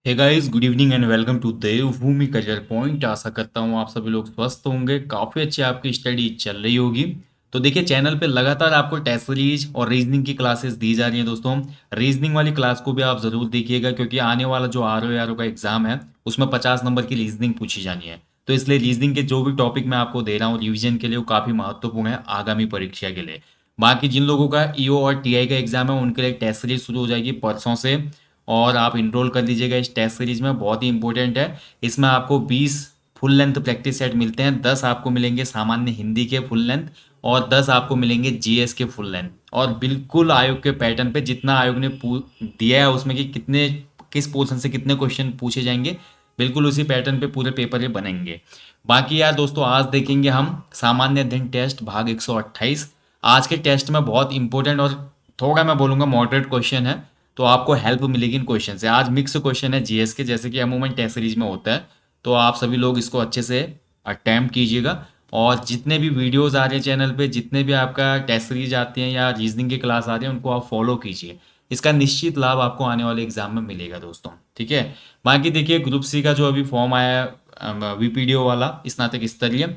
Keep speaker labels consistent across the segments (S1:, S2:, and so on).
S1: Hey guys, good evening and welcome to Devbhoomi career point. आशा करता हूँ आप सभी लोग स्वस्थ होंगे। काफ़ी अच्छी आपकी स्टडी चल रही होगी। तो देखिए, चैनल पे लगातार आपको टेस्ट सीरीज और रीजनिंग की क्लासेस दी जा रही हैं दोस्तों। रीजनिंग वाली क्लास को भी आप ज़रूर देखिएगा, क्योंकि आने वाला जो RO का एग्जाम है उसमें 50 नंबर की रीजनिंग पूछी जानी है। तो इसलिए रीजनिंग के जो भी टॉपिक मैं आपको दे रहा हूँ रिविजन के लिए, वो काफ़ी महत्वपूर्ण है आगामी परीक्षा के लिए। बाकी जिन लोगों का EO और TI का एग्जाम है उनके लिए टेस्ट सीरीज शुरू हो जाएगी परसों से, और आप इनरोल कर लीजिएगा इस टेस्ट सीरीज में। बहुत ही इंपॉर्टेंट है। इसमें आपको 20 फुल लेंथ प्रैक्टिस सेट मिलते हैं। 10 आपको मिलेंगे सामान्य हिंदी के फुल लेंथ, और 10 आपको मिलेंगे GS के फुल लेंथ। और बिल्कुल आयोग के पैटर्न पे, जितना आयोग ने दिया है उसमें कि कितने किस पोर्शन से कितने क्वेश्चन पूछे जाएंगे, बिल्कुल उसी पैटर्न पे पूरे पेपर ये बनेंगे। बाकी यार दोस्तों, आज देखेंगे हम सामान्य अध्ययन टेस्ट भाग 128। आज के टेस्ट में बहुत इंपॉर्टेंट और थोड़ा मैं बोलूँगा मॉडरेट क्वेश्चन है, तो आपको हेल्प मिलेगी इन क्वेश्चन से। आज मिक्स क्वेश्चन है GS के, जैसे कि अमूमन टेस्ट सीरीज में होता है। तो आप सभी लोग इसको अच्छे से अटैम्प्ट कीजिएगा। और जितने भी वीडियोस आ रहे हैं चैनल पे, जितने भी आपका टेस्ट सीरीज आती हैं या रीजनिंग की क्लास आ रही है, उनको आप फॉलो कीजिए। इसका निश्चित लाभ आपको आने वाले एग्जाम में मिलेगा दोस्तों। ठीक है। बाकी देखिए, ग्रुप C का जो अभी फॉर्म आया है VPDO वाला स्नातक स्तरीय,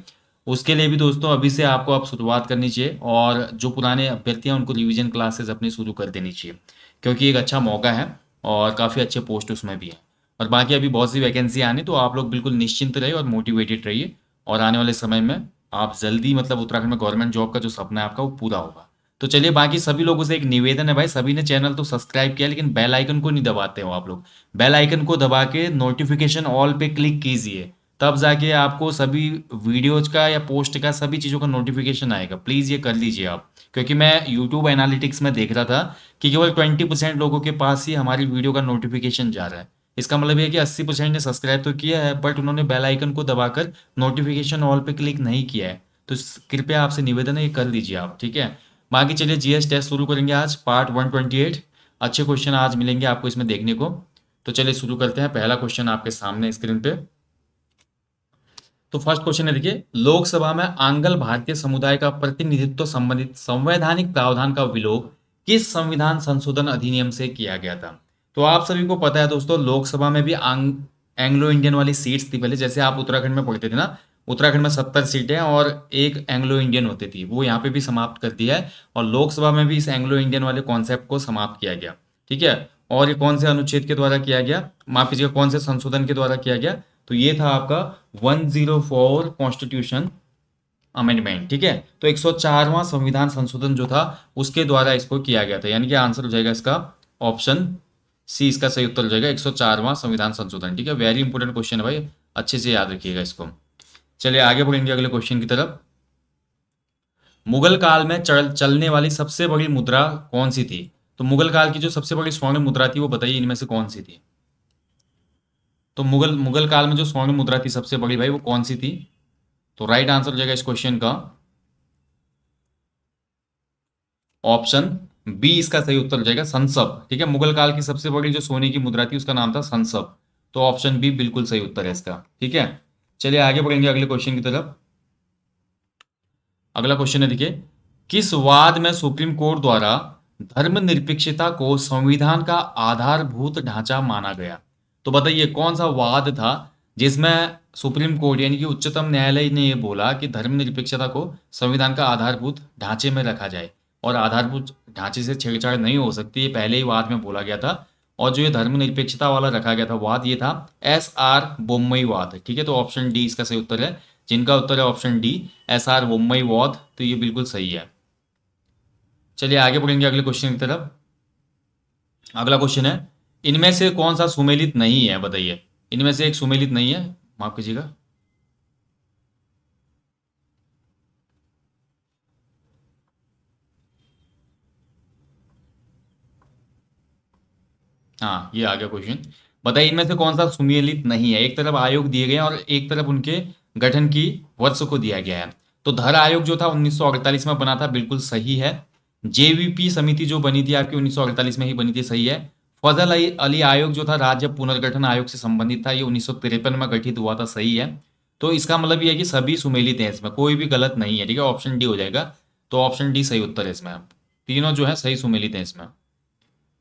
S1: उसके लिए भी दोस्तों अभी से आपको अब शुरुआत करनी चाहिए, और जो पुराने अभ्यर्थी हैं उनको रिवीजन क्लासेस अपनी शुरू कर देनी चाहिए, क्योंकि एक अच्छा मौका है और काफ़ी अच्छे पोस्ट उसमें भी है। और बाकी अभी बहुत सी वैकेंसी आनी, तो आप लोग बिल्कुल निश्चिंत रहिए और मोटिवेटेड रहिए, और आने वाले समय में आप जल्दी, मतलब उत्तराखंड में गवर्नमेंट जॉब का जो सपना है आपका वो पूरा होगा। तो चलिए, बाकी सभी लोगों से एक निवेदन है भाई, सभी ने चैनल तो सब्सक्राइब किया लेकिन बेल आइकन को नहीं दबाते हो आप लोग। बेल आइकन को दबा के नोटिफिकेशन ऑल पे क्लिक कीजिए, तब जाके आपको सभी वीडियोज का या पोस्ट का सभी चीज़ों का नोटिफिकेशन आएगा। प्लीज़ ये कर लीजिए आप, क्योंकि मैं यूट्यूब एनालिटिक्स में देख रहा था कि केवल 20% लोगों के पास ही हमारी वीडियो का नोटिफिकेशन जा रहा है। इसका मतलब ये है कि 80% ने सब्सक्राइब तो किया है, बट उन्होंने बेल आइकन को दबाकर नोटिफिकेशन ऑल पे क्लिक नहीं किया है। तो कृपया आपसे निवेदन है, ये कर लीजिए आप। ठीक है। बाकी चलिए, GS टेस्ट शुरू करेंगे आज, पार्ट 128। अच्छे क्वेश्चन आज मिलेंगे आपको इसमें देखने को। तो चलिए शुरू करते हैं। पहला क्वेश्चन आपके सामने स्क्रीन पे। तो फर्स्ट क्वेश्चन है, देखिए, लोकसभा में आंग्ल भारतीय समुदाय का प्रतिनिधित्व संबंधित संवैधानिक प्रावधान का विलोप किस संविधान संशोधन अधिनियम से किया गया था? तो आप सभी को पता है दोस्तों, लोकसभा में भी एंग्लो इंडियन वाली सीट्स थी पहले। जैसे आप उत्तराखंड में पढ़ते थे ना, उत्तराखंड में 70 सीटें और एक एंग्लो इंडियन होती थी, वो यहाँ पे भी समाप्त कर दिया है। और लोकसभा में भी इस एंग्लो इंडियन वाले कॉन्सेप्ट को समाप्त किया गया। ठीक है। और ये कौन से अनुच्छेद के द्वारा किया गया, माफ कीजिएगा, कौन से संशोधन के द्वारा किया गया? तो ये था आपका 104 कॉन्स्टिट्यूशन अमेंडमेंट। ठीक है। तो 104वां संविधान संशोधन जो था उसके द्वारा इसको किया गया था, यानी कि आंसर हो जाएगा इसका ऑप्शन C, इसका सही उत्तर हो जाएगा 104वां संविधान संशोधन। ठीक है। वेरी इंपॉर्टेंट क्वेश्चन है भाई, अच्छे से याद रखिएगा इसको। चलिए आगे बढ़ेंगे अगले क्वेश्चन की तरफ। मुगल काल में चलने वाली सबसे बड़ी मुद्रा कौन सी थी? तो मुगल काल की जो सबसे बड़ी स्वर्ण मुद्रा थी वो बताइए, इनमें से कौन सी थी? तो मुगल मुगल काल में जो स्वर्ण मुद्रा थी सबसे बड़ी भाई, वो कौन सी थी? तो राइट आंसर हो जाएगा इस क्वेश्चन का ऑप्शन B, इसका सही उत्तर हो जाएगा संसब। ठीक है। मुगल काल की सबसे बड़ी जो सोने की मुद्रा थी उसका नाम था संसब। तो ऑप्शन B बिल्कुल सही उत्तर है इसका। ठीक है। चलिए आगे बढ़ेंगे अगले क्वेश्चन की तरफ। अगला क्वेश्चन है, देखिए, किस वाद में सुप्रीम कोर्ट द्वारा धर्मनिरपेक्षता को संविधान का आधारभूत ढांचा माना गया? तो बताइए कौन सा वाद था जिसमें सुप्रीम कोर्ट यानी कि उच्चतम न्यायालय ने यह बोला कि धर्मनिरपेक्षता को संविधान का आधारभूत ढांचे में रखा जाए, और आधारभूत ढांचे से छेड़छाड़ नहीं हो सकती, ये पहले ही वाद में बोला गया था। और जो ये धर्मनिरपेक्षता वाला रखा गया था वाद, ये था SR बोम्मई वाद। ठीक है। तो ऑप्शन D इसका सही उत्तर है। जिनका उत्तर है ऑप्शन D, SR बोम्मई वाद, तो ये बिल्कुल सही है। चलिए आगे बढ़ेंगे अगले क्वेश्चन की तरफ। अगला क्वेश्चन है, इनमें से कौन सा सुमेलित नहीं है? बताइए, इनमें से एक सुमेलित नहीं है, माफ कीजिएगा। हाँ, ये आ गया क्वेश्चन। बताइए इनमें से कौन सा सुमेलित नहीं है? एक तरफ आयोग दिए गए हैं और एक तरफ उनके गठन की वर्ष को दिया गया है। तो धर आयोग जो था 1948 में बना था, बिल्कुल सही है। JVP समिति जो बनी थी आपकी 1948 में ही बनी थी, सही है। फजल अली आयोग जो था राज्य पुनर्गठन आयोग से संबंधित था, ये 1953 में गठित हुआ था, सही है। तो इसका मतलब ये है कि सभी सुमेलित हैं, इसमें कोई भी गलत नहीं है। ठीक है। ऑप्शन D हो जाएगा। तो ऑप्शन D सही उत्तर है इसमें। तीनों जो है सही सुमेलित हैं इसमें।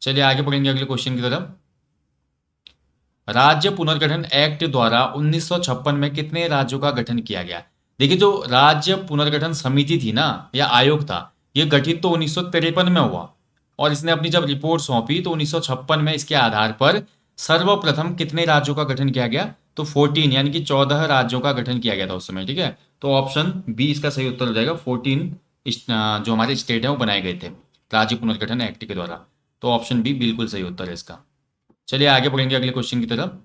S1: चलिए आगे बढ़ेंगे अगले क्वेश्चन की तरफ। राज्य पुनर्गठन एक्ट द्वारा 1956 में कितने राज्यों का गठन किया गया? देखिए, जो राज्य पुनर्गठन समिति थी ना, या आयोग था, ये गठित तो 1953 में हुआ, और इसने अपनी जब रिपोर्ट सौंपी तो 1956 में इसके आधार पर सर्वप्रथम कितने राज्यों का गठन किया गया? तो 14, यानी कि 14 राज्यों का गठन किया गया था उस समय। ठीक है, तो ऑप्शन बी इसका सही उत्तर हो जाएगा। 14 जो हमारे स्टेट है वो बनाए गए थे राज्य पुनर्गठन एक्ट के द्वारा। तो ऑप्शन बी बिल्कुल सही उत्तर है इसका। चलिए आगे बढ़ेंगे अगले क्वेश्चन की तरफ।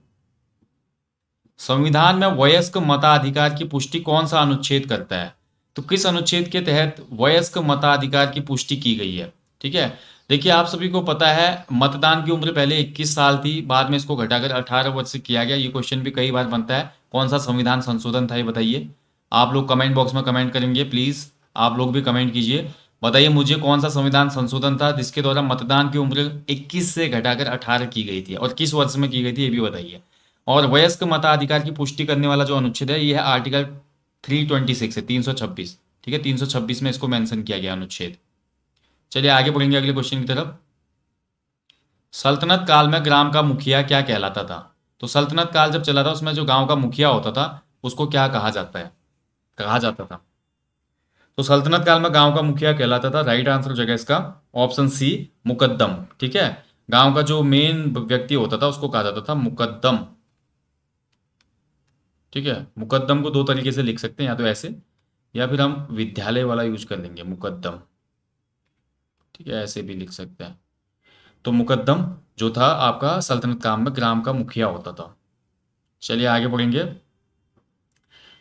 S1: संविधान में वयस्क मताधिकार की पुष्टि कौन सा अनुच्छेद करता है? तो किस अनुच्छेद के तहत वयस्क मताधिकार की पुष्टि की गई है? ठीक है, देखिए आप सभी को पता है मतदान की उम्र पहले 21 साल थी, बाद में इसको घटाकर 18 वर्ष से किया गया। ये क्वेश्चन भी कई बार बनता है, कौन सा संविधान संशोधन था ये बताइए। आप लोग कमेंट बॉक्स में कमेंट करेंगे, प्लीज आप लोग भी कमेंट कीजिए, बताइए मुझे कौन सा संविधान संशोधन था जिसके द्वारा मतदान की उम्र 21 से घटाकर 18 की गई थी, और किस वर्ष में की गई थी ये भी बताइए। और वयस्क मताधिकार की पुष्टि करने वाला जो अनुच्छेद है ये है आर्टिकल 326 है, 326। ठीक है, 326 में इसको मेंशन किया गया अनुच्छेद। चलिए आगे बढ़ेंगे अगले क्वेश्चन की तरफ। सल्तनत काल में ग्राम का मुखिया क्या कहलाता था? तो सल्तनत काल जब चला था उसमें जो गांव का मुखिया होता था उसको क्या कहा जाता था? तो सल्तनत काल में गांव का मुखिया कहलाता था, राइट आंसर हो जाएगा इसका ऑप्शन सी, मुकद्दम। ठीक है, गांव का जो मेन व्यक्ति होता था उसको कहा जाता था मुकद्दम। ठीक है, मुकद्दम को दो तरीके से लिख सकते हैं, या तो ऐसे, या फिर हम विद्यालय वाला यूज कर लेंगे मुकद्दम। ठीक है, ऐसे भी लिख सकते हैं। तो मुकद्दम जो था आपका सल्तनत काल में ग्राम का मुखिया होता था। चलिए आगे बढ़ेंगे।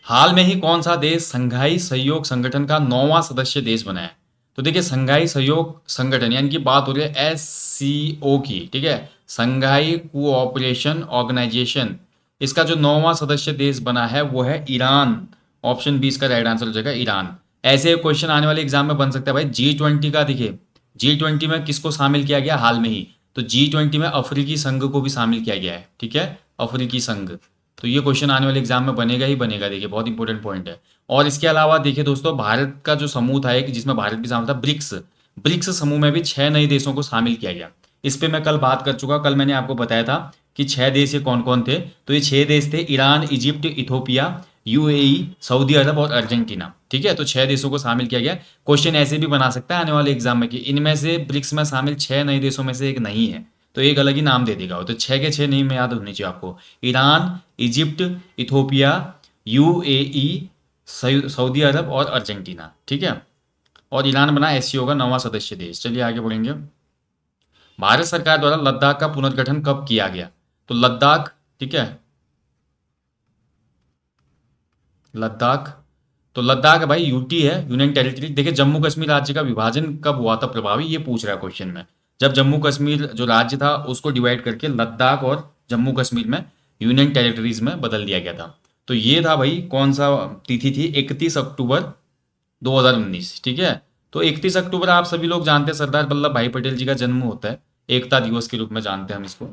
S1: हाल में ही कौन सा देश संघाई सहयोग संगठन का 9वां सदस्य देश बना है? तो देखिए, संघाई सहयोग संगठन यानी कि बात हो रही है SCO की। ठीक है, संघाई कोऑपरेशन ऑर्गेनाइजेशन, इसका जो 9वां सदस्य देश बना है वो है ईरान। ऑप्शन बी इसका राइट आंसर हो जाएगा, ईरान। ऐसे क्वेश्चन आने वाले एग्जाम में बन सकता है भाई। G20 का देखिए, G20 में किसको शामिल किया गया हाल में ही? तो G20 में अफ्रीकी संघ को भी शामिल किया गया है। ठीक है, अफ्रीकी संघ। तो ये क्वेश्चन आने वाले एग्जाम में बनेगा ही बनेगा, देखिए बहुत इंपॉर्टेंट पॉइंट है। और इसके अलावा देखिए दोस्तों, भारत का जो समूह था एक, जिसमें भारत भी शामिल था, ब्रिक्स, ब्रिक्स समूह में भी 6 नए देशों को शामिल किया गया। इस पे मैं कल बात कर चुका, कल मैंने आपको बताया था कि 6 देश ये कौन कौन थे। तो ये 6 देश थे, Iran, Egypt, Ethiopia, UAE, Saudi अरब और अर्जेंटीना। ठीक है, तो 6 देशों को शामिल किया गया। क्वेश्चन ऐसे भी बना सकता है आने वाले एग्जाम में कि इनमें से ब्रिक्स में शामिल 6 नए देशों में से एक नहीं है, तो एक अलग ही नाम दे देगा। तो 6 के 6 नेम याद होनी चाहिए आपको, Iran, Egypt, Ethiopia, UAE, Saudi अरब और अर्जेंटीना। ठीक है, और ईरान बना SCO का 9वां सदस्य देश। चलिए आगे बढ़ेंगे। भारत सरकार द्वारा लद्दाख का पुनर्गठन कब किया गया? तो लद्दाख, ठीक है, लद्दाख, तो लद्दाख भाई यूटी है, यूनियन टेरिटरी। देखिए, जम्मू कश्मीर राज्य का विभाजन कब हुआ था प्रभावी, ये पूछ रहा है क्वेश्चन में। जब जम्मू कश्मीर जो राज्य था उसको डिवाइड करके लद्दाख और जम्मू कश्मीर में यूनियन टेरिटरीज में बदल दिया गया था। तो ये था भाई, कौन सा तिथि थी? 31 अक्टूबर 2019। ठीक है, तो 31 अक्टूबर आप सभी लोग जानते हैं सरदार वल्लभ भाई पटेल जी का जन्म होता है, एकता दिवस के रूप में जानते हैं हम इसको।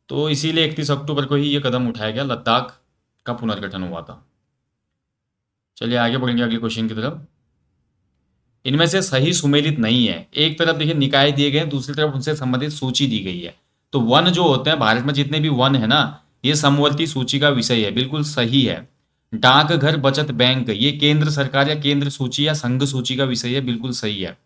S1: तो इसीलिए 31 अक्टूबर को ही ये कदम उठाया गया, लद्दाख का पुनर्गठन हुआ था। चलिए आगे बढ़ेंगे अगले क्वेश्चन की तरफ। इनमें से सही सुमेलित नहीं है। एक तरफ देखिए निकाय दिए गए हैं, दूसरी तरफ उनसे संबंधित सूची दी गई है। तो वन जो होते हैं भारत में, जितने भी वन है ना, ये समवर्ती सूची का विषय है, बिल्कुल सही है। डाकघर बचत बैंक, ये केंद्र सरकार या केंद्र सूची या संघ सूची का विषय है, बिल्कुल सही है।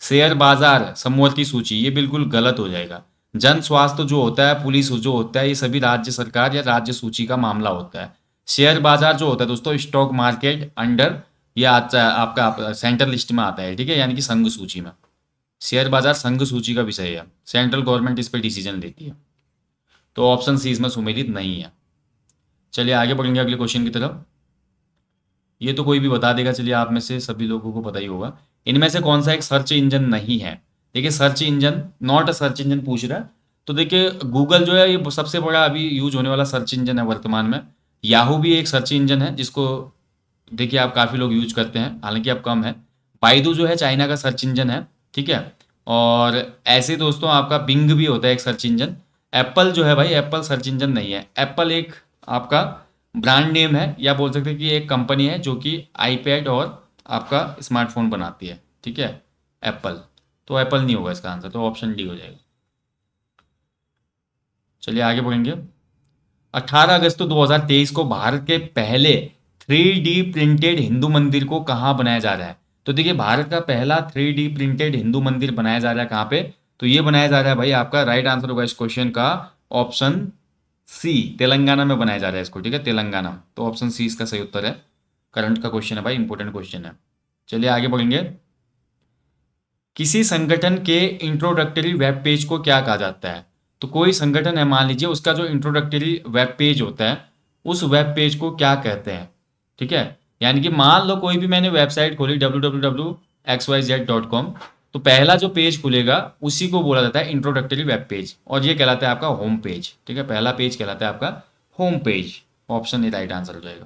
S1: शेयर बाजार समवर्ती सूची, ये बिल्कुल गलत हो जाएगा। जन स्वास्थ्य जो होता है, पुलिस जो होता है, ये सभी राज्य सरकार या राज्य सूची का मामला होता है। शेयर बाजार जो होता है दोस्तों, स्टॉक मार्केट अंडर, ये आपका सेंट्रल लिस्ट में आता है। ठीक है, यानी कि संघ सूची में। शेयर बाजार संघ सूची का विषय है, सेंट्रल गवर्नमेंट इस पर डिसीजन लेती है। तो ऑप्शन सी इसमें सुमेलित नहीं है। चलिए आगे बढ़ेंगे अगले क्वेश्चन की तरफ। ये तो कोई भी बता देगा, चलिए आप में से सभी लोगों को पता ही होगा। इनमें से कौन सा एक सर्च इंजन नहीं है? देखिए, search engine, not a search engine पूछ रहा है। तो देखिए, गूगल जो है ये सबसे बड़ा अभी यूज होने वाला सर्च इंजन है वर्तमान में। याहू भी एक सर्च इंजन है जिसको देखिए आप काफ़ी लोग यूज करते हैं, हालांकि अब कम है। बाइडू जो है चाइना का सर्च इंजन है। ठीक है, और ऐसे दोस्तों आपका बिंग भी होता है एक सर्च इंजन। एप्पल जो है भाई, एप्पल सर्च इंजन नहीं है। एप्पल एक आपका ब्रांड नेम है, या बोल सकते हैं कि एक कंपनी है जो कि आईपैड और आपका स्मार्टफोन बनाती है। ठीक है, एप्पल, तो एप्पल नहीं होगा इसका आंसर, तो ऑप्शन डी हो जाएगा। चलिए आगे बढ़ेंगे। 18 अगस्त 2023 को भारत के पहले 3D प्रिंटेड हिंदू मंदिर को कहाँ बनाया जा रहा है? तो देखिए, भारत का पहला 3D प्रिंटेड हिंदू मंदिर बनाया जा रहा है कहाँ पे? तो ये बनाया जा रहा है भाई, आपका राइट आंसर होगा इस क्वेश्चन का ऑप्शन सी, तेलंगाना में बनाया जा रहा है इसको, ठीक है, तेलंगाना। तो ऑप्शन सी इसका सही उत्तर है। करंट का क्वेश्चन है भाई, इंपॉर्टेंट क्वेश्चन है। चलिए आगे बढ़ेंगे। किसी संगठन के इंट्रोडक्टरी वेब पेज को क्या कहा जाता है? तो कोई संगठन है, मान लीजिए, उसका जो इंट्रोडक्टरी वेब पेज होता है, उस वेब पेज को क्या कहते हैं? ठीक है, यानी कि मान लो कोई भी मैंने वेबसाइट खोली www.xyz.com, तो पहला जो पेज खुलेगा उसी को बोला जाता है इंट्रोडक्टरी वेब पेज, और ये कहलाता है आपका होम पेज। ठीक है, पहला पेज कहलाता है आपका home page. Option A right answer हो जाएगा।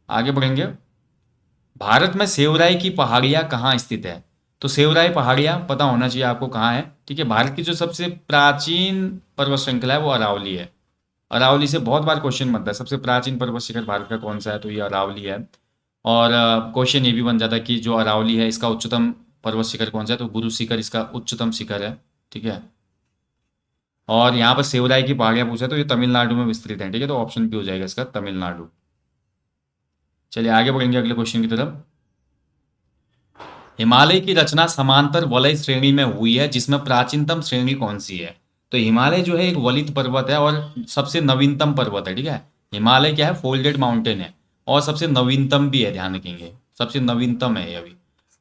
S1: आगे बढ़ेंगे। भारत में सेवराई की पहाड़ियाँ कहाँ स्थित है? तो सेवराई पहाड़ियाँ पता होना चाहिए आपको कहाँ है। ठीक है, भारत की जो सबसे प्राचीन पर्वत श्रृंखला है वो अरावली है। अरावली से बहुत बार क्वेश्चन बनता है, सबसे प्राचीन पर्वत शिखर भारत का कौन सा है? तो ये अरावली है। और क्वेश्चन ये भी बन जाता है कि जो अरावली है इसका उच्चतम पर्वत शिखर कौन सा है? तो गुरु शिखर इसका उच्चतम शिखर है। ठीक है, और यहाँ पर सेवराई की पहाड़ियाँ पूछा है तो ये तमिलनाडु में विस्तृत है। ठीक है, तो ऑप्शन बी हो जाएगा इसका, तमिलनाडु। चलिए आगे बढ़ेंगे अगले क्वेश्चन की तरफ। हिमालय की रचना समांतर वलय श्रेणी में हुई है, जिसमें प्राचीनतम श्रेणी कौन सी है? तो हिमालय जो है एक वलित पर्वत है और सबसे नवीनतम पर्वत है। ठीक है, हिमालय क्या है? फोल्डेड माउंटेन है और सबसे नवीनतम भी है, ध्यान रखेंगे, सबसे नवीनतम है ये अभी।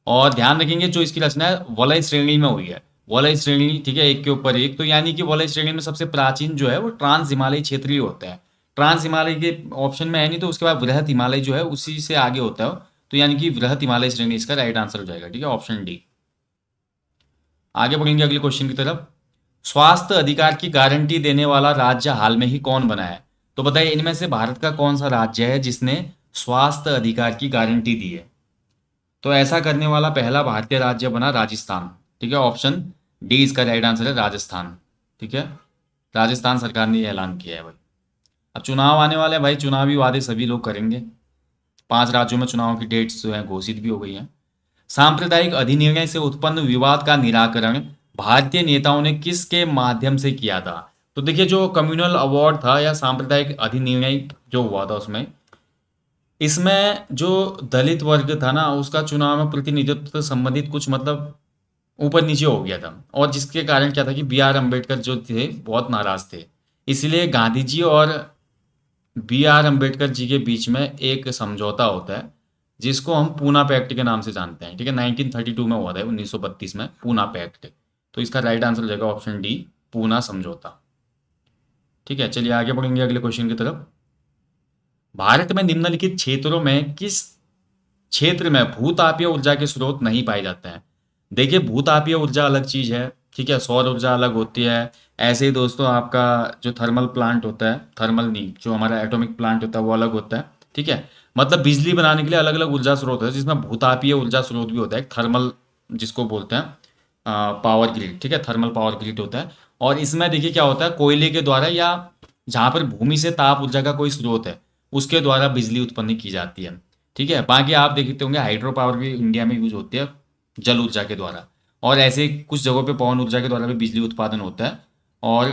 S1: और ध्यान रखेंगे जो इसकी रचना है वलय श्रेणी में हुई है, वलय श्रेणी। ठीक है, एक के ऊपर एक, तो यानी कि वलय श्रेणी में सबसे प्राचीन जो है वो ट्रांस हिमालय क्षेत्रीय होता है। ट्रांस हिमालय के ऑप्शन में है नहीं, तो उसके बाद बृहत हिमालय जो है उसी से आगे होता है। तो यानी कि बृहत हिमालय श्रेणी इसका राइट आंसर हो जाएगा। ठीक है, ऑप्शन डी। आगे बढ़ेंगे अगले क्वेश्चन की तरफ। स्वास्थ्य अधिकार की गारंटी देने वाला राज्य हाल में ही कौन बना है? तो बताइए, इनमें से भारत का कौन सा राज्य है जिसने स्वास्थ्य अधिकार की गारंटी दी है? तो ऐसा करने वाला पहला भारतीय राज्य बना राजस्थान। ठीक है, ऑप्शन डी इसका राइट आंसर है, राजस्थान। ठीक है, राजस्थान सरकार ने यह ऐलान किया है भाई। अब चुनाव आने वाले हैं भाई, चुनावी वादे सभी लोग करेंगे। 5 राज्यों में चुनाव की डेट्स जो है घोषित भी हो गई हैं। सांप्रदायिक अधिनिर्णय से उत्पन्न विवाद का निराकरण भारतीय नेताओं ने किसके माध्यम से किया था? तो देखिए, जो कम्युनल अवार्ड था या सांप्रदायिक अधिनिर्णय जो हुआ था उसमें, इसमें जो दलित वर्ग था ना, उसका चुनाव में प्रतिनिधित्व संबंधित कुछ मतलब ऊपर नीचे हो गया था, और जिसके कारण क्या था कि बी आर अम्बेडकर जो थे बहुत नाराज थे। इसलिए गांधी जी और बी आर अम्बेडकर जी के बीच में एक समझौता होता है, जिसको हम पूना पैक्ट के नाम से जानते हैं। ठीक है, 1932 में हुआ था, 1932 में पूना पैक्ट। तो इसका राइट आंसर हो जाएगा ऑप्शन डी, पूना समझौता। ठीक है, चलिए आगे बढ़ेंगे अगले क्वेश्चन की तरफ। भारत में निम्नलिखित क्षेत्रों में किस क्षेत्र में भूतापीय ऊर्जा के स्रोत नहीं पाए जाते हैं? देखिए, भूतापीय ऊर्जा अलग चीज है। ठीक है, सौर ऊर्जा अलग होती है। ऐसे ही दोस्तों, आपका जो थर्मल प्लांट होता है, थर्मल नहीं, जो हमारा एटॉमिक प्लांट होता है वो अलग होता है। ठीक है, मतलब बिजली बनाने के लिए अलग अलग ऊर्जा स्रोत है, जिसमें भूतापीय ऊर्जा स्रोत भी होता है, थर्मल जिसको बोलते हैं पावर ग्रिड। ठीक है, थर्मल पावर ग्रिड होता है। और इसमें देखिए क्या होता है, कोयले के द्वारा या जहाँ पर भूमि से ताप ऊर्जा का कोई स्रोत है उसके द्वारा बिजली उत्पन्न की जाती है। ठीक है, बाकी आप देखते होंगे हाइड्रो पावर भी इंडिया में यूज होती है जल ऊर्जा के द्वारा, और ऐसे कुछ जगहों पे पवन ऊर्जा के द्वारा भी बिजली उत्पादन होता है। और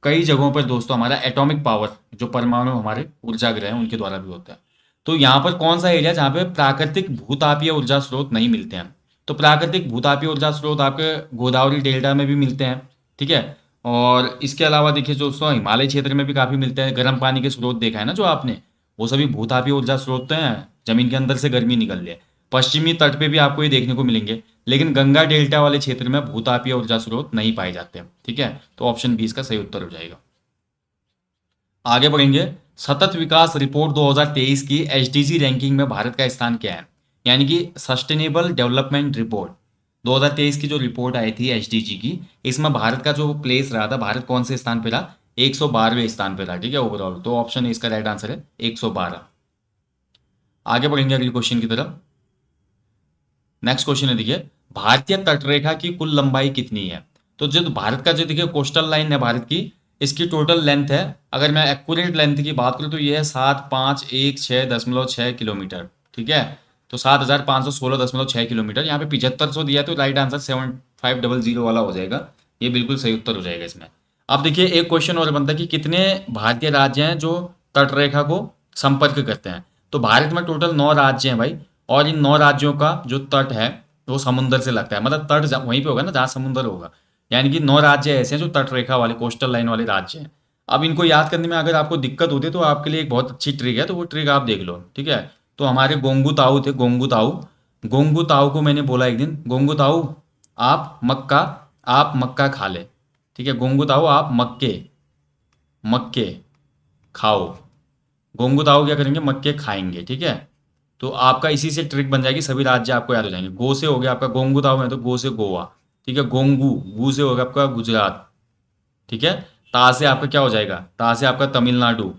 S1: कई जगहों पर दोस्तों हमारा एटॉमिक पावर, जो परमाणु हमारे ऊर्जा ग्रह हैं उनके द्वारा भी होता है। तो यहाँ पर कौन सा एरिया जहाँ पे प्राकृतिक भूतापीय ऊर्जा स्रोत नहीं मिलते हैं? तो प्राकृतिक भूतापीय ऊर्जा स्रोत आपके गोदावरी डेल्टा में भी मिलते हैं। ठीक है, और इसके अलावा देखिए दोस्तों, हिमालय क्षेत्र में भी काफी मिलते हैं। गर्म पानी के स्रोत देखा है ना जो आपने, वो सभी भूतापीय ऊर्जा स्रोत हैं, जमीन के अंदर से गर्मी निकल रही है। पश्चिमी तट पे भी आपको ये देखने को मिलेंगे, लेकिन गंगा डेल्टा वाले क्षेत्र में भूतापीय ऊर्जा स्रोत नहीं पाए जाते। ठीक है, तो ऑप्शन बी इसका सही उत्तर हो जाएगा। आगे बढ़ेंगे। सतत विकास रिपोर्ट 2023 की एचडीजी रैंकिंग में भारत का स्थान क्या है? यानी कि सस्टेनेबल डेवलपमेंट रिपोर्ट 2023 की जो रिपोर्ट आई थी एचडीजी की, इसमें भारत का जो प्लेस रहा था, भारत कौन से स्थान पे रहा? 112वें स्थान पे रहा। ठीक है, ओवरऑल। तो ऑप्शन इसका राइट आंसर है 112। आगे बढ़ेंगे अगले क्वेश्चन की तरफ। नेक्स्ट क्वेश्चन है, देखिए, भारतीय तटरेखा की कुल लंबाई कितनी है? तो जो भारत का जो देखिए कोस्टल लाइन है भारत की, इसकी टोटल लेंथ है, अगर मैं एक्यूरेट लेंथ की बात करूं तो ये है 7516.6 किलोमीटर। ठीक है, तो 7516.6 किलोमीटर। यहाँ पे 7500 दिया है, तो राइट आंसर 7500 वाला हो जाएगा। ये बिल्कुल सही उत्तर हो जाएगा इसमें। अब देखिए एक क्वेश्चन और बनता है कि कितने भारतीय राज्य हैं जो तट रेखा को संपर्क करते हैं। तो भारत में टोटल 9 राज्य हैं भाई, और इन 9 राज्यों का जो तट है वो समुद्र से लगता है, मतलब तट वहीं पे होगा ना जहाँ समुद्र होगा। यानी कि 9 राज्य ऐसे हैं जो तट रेखा वाले, कोस्टल लाइन वाले राज्य हैं। अब इनको याद करने में अगर आपको दिक्कत होती है तो आपके लिए एक बहुत अच्छी ट्रिक है, तो वो ट्रिक आप देख लो, ठीक है। तो हमारे गोंगू ताऊ थे, गोंगू ताऊ। गोंगू ताऊ को मैंने बोला एक दिन, गोंगू ताऊ आप मक्का आप मक्का खा ले, ठीक है। गोंगू ताऊ आप मक्के मक्के खाओ। गोंगू ताऊ क्या करेंगे, मक्के खाएंगे, ठीक है। तो आपका इसी से ट्रिक बन जाएगी, सभी राज्य आपको याद हो जाएंगे। गो से हो गया आपका गोंगू ताऊ है, तो गो से गोवा, ठीक है। गोंगू, गू से होगा आपका गुजरात, ठीक है। ता से आपका क्या हो जाएगा, ता से आपका तमिलनाडु।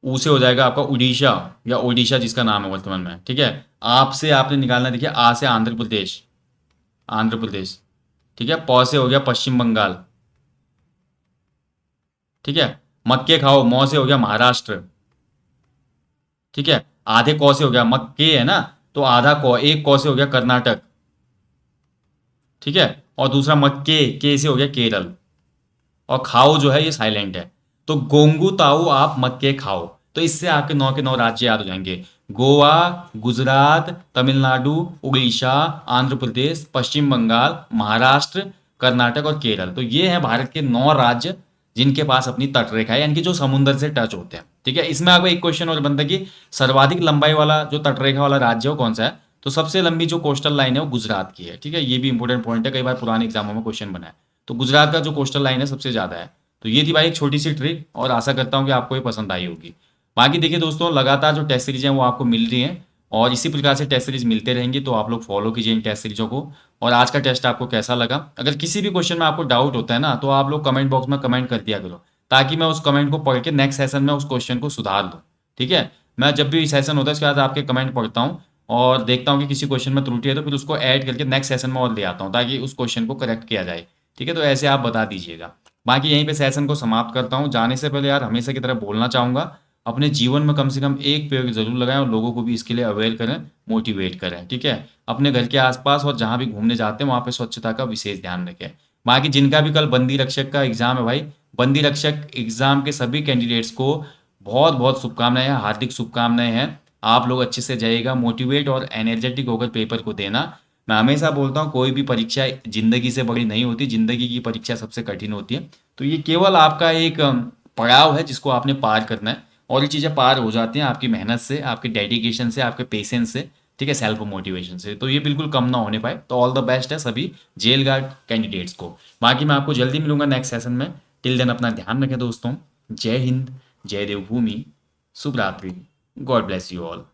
S1: ऊ से हो जाएगा आपका उड़ीसा, या ओडिशा जिसका नाम है वर्तमान में, ठीक है। आप से आपने निकालना, देखिए आ से आंध्र प्रदेश, आंध्र प्रदेश, ठीक है। पौ से हो गया पश्चिम बंगाल, ठीक है। मक्के खाओ, मौ से हो गया महाराष्ट्र, ठीक है। आधे कौ से हो गया, मक्के है ना, तो आधा कौ, एक कौ से हो गया कर्नाटक, ठीक है। और दूसरा मक्के, के से हो गया केरल। और खाओ जो है ये साइलेंट है। तो गोंगू ताऊ आप मक्के खाओ, तो इससे आपके 9 के 9 राज्य याद हो जाएंगे। गोवा, गुजरात, तमिलनाडु, उड़ीसा, आंध्र प्रदेश, पश्चिम बंगाल, महाराष्ट्र, कर्नाटक और केरल। तो ये हैं भारत के 9 राज्य जिनके पास अपनी तटरेखा है, यानी कि जो समुद्र से टच होते हैं, ठीक है। इसमें आपको एक क्वेश्चन और बनता है कि सर्वाधिक लंबाई वाला जो तटरेखा वाला राज्य है वो कौन सा है। तो सबसे लंबी जो कोस्टल लाइन है वो गुजरात की है, ठीक है। ये भी इंपॉर्टेंट पॉइंट है, कई बार पुराने एग्जामों में क्वेश्चन बना है। तो गुजरात का जो कोस्टल लाइन है सबसे ज़्यादा है। तो ये थी भाई एक छोटी सी ट्रिक, और आशा करता हूँ कि आपको ये पसंद आई होगी। बाकी देखिए दोस्तों, लगातार जो टेस्ट सीरीज हैं वो आपको मिल रही हैं, और इसी प्रकार से टेस्ट सीरीज मिलते रहेंगे, तो आप लोग फॉलो कीजिए इन टेस्ट सीरीजों को। और आज का टेस्ट आपको कैसा लगा, अगर किसी भी क्वेश्चन में आपको डाउट होता है ना, तो आप लोग कमेंट बॉक्स में कमेंट कर दिया करो, ताकि मैं उस कमेंट को पढ़ के नेक्स्ट सेशन में उस क्वेश्चन को सुधार दूँ, ठीक है। मैं जब भी सेशन होता है उसके बाद आपके कमेंट पढ़ता हूँ, और देखता हूँ कि किसी क्वेश्चन में त्रुटि है तो फिर उसको ऐड करके नेक्स्ट सेशन में और ले आता हूँ, ताकि उस क्वेश्चन को करेक्ट किया जाए, ठीक है। तो ऐसे आप बता दीजिएगा। बाकी यहीं पे सेशन को समाप्त करता हूँ। जाने से पहले यार हमेशा की तरह बोलना चाहूँगा, अपने जीवन में कम से कम एक पेड़ ज़रूर लगाएं, और लोगों को भी इसके लिए अवेयर करें, मोटिवेट करें, ठीक है। अपने घर के आसपास और जहाँ भी घूमने जाते हैं वहाँ पे स्वच्छता का विशेष ध्यान रखें। बाकी जिनका भी कल बंदी रक्षक का एग्ज़ाम है भाई, बंदी रक्षक एग्ज़ाम के सभी कैंडिडेट्स को बहुत बहुत शुभकामनाएं हैं, हार्दिक शुभकामनाएं हैं। आप लोग अच्छे से जाइएगा, मोटिवेट और एनर्जेटिक होकर पेपर को देना। मैं हमेशा बोलता हूँ कोई भी परीक्षा जिंदगी से बड़ी नहीं होती, जिंदगी की परीक्षा सबसे कठिन होती है। तो ये केवल आपका एक पड़ाव है जिसको आपने पार करना है, और ये चीज़ें पार हो जाती हैं आपकी मेहनत से, आपके डेडिकेशन से, आपके पेशेंस से, ठीक है, सेल्फ मोटिवेशन से। तो ये बिल्कुल कम ना होने पाए। तो ऑल द बेस्ट है सभी जेल गार्ड कैंडिडेट्स को। बाकी मैं आपको जल्दी मिलूंगा नेक्स्ट सेशन में। टिल देन अपना ध्यान रखें दोस्तों। जय हिंद, जय देवभूमि, शुभ रात्रि, गॉड ब्लेस यू ऑल।